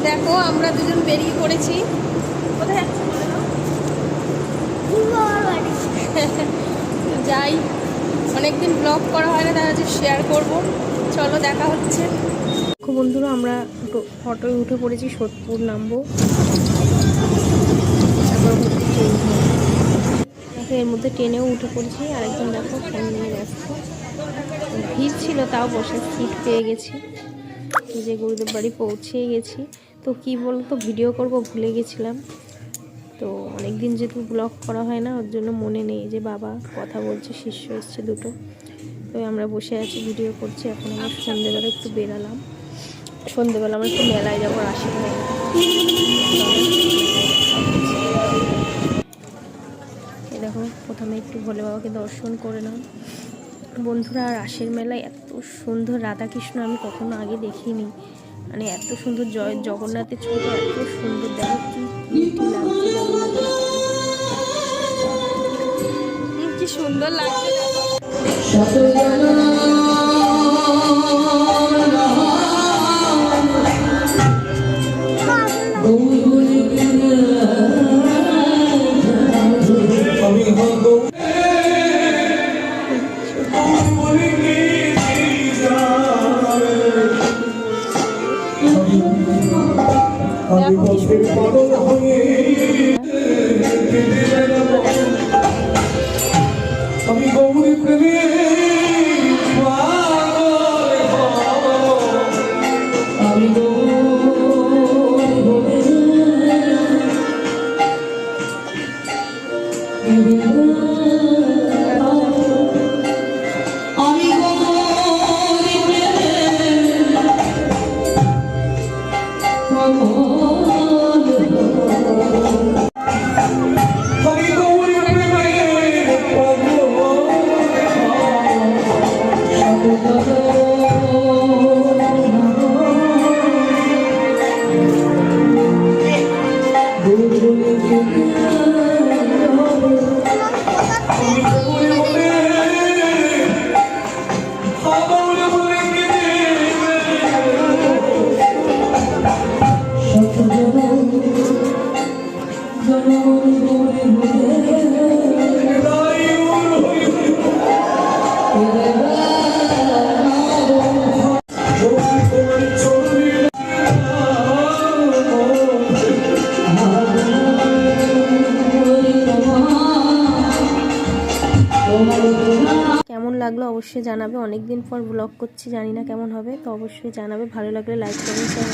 দেখো আমরা দুজন বেরিয়ে পড়েছি। কোথায় যাচ্ছি বলে দাও? যাই, অনেকদিন ব্লগ করা হয় না, তাহলে শেয়ার করব। চলো দেখা হচ্ছে। দেখো বন্ধুরা, আমরা অটোয় উঠে পড়েছি, সোদপুর নামবো। তারপর দেখো এর মধ্যে ট্রেনেও উঠে পড়েছি। আরেকজন দেখো ফোন নিয়ে ব্যস্ত। ভিড় ছিল, তাও বসে সিট পেয়ে গেছি। যে গুরুদেব বাড়ি পৌঁছেই গেছি। তো কি বলতো, ভিডিও করব ভুলে গেছিলাম। তো অনেকদিন যেহেতু ব্লগ করা হয় না, ওর জন্য মনে নেই। যে বাবা কথা বলছে, শিষ্য এসছে দুটো। তো আমরা বসে আছি, ভিডিও করছি। এখন আমরা সন্ধ্যেবেলা একটু বেরালাম। সন্ধ্যেবেলা আমরা একটু মেলায় যাবো, রাশির মেলা। এই দেখো, প্রথমে একটু ভোলে বাবাকে দর্শন করে নাও বন্ধুরা। রাসের মেলায় এত সুন্দর রাধাকৃষ্ণ আমি কখনো আগে দেখিনি। মানে এত সুন্দর জগন্নাথের ছবি এত সুন্দর, দেখো কি লাগছে জগন্নাথের, কি সুন্দর লাগছে। কেমন লাগলো অবশ্যই জানাবে। অনেকদিন পর ব্লগ করছি, জানি না কেমন হবে। তো অবশ্যই জানাবে, ভালো লাগলে লাইক করবেন।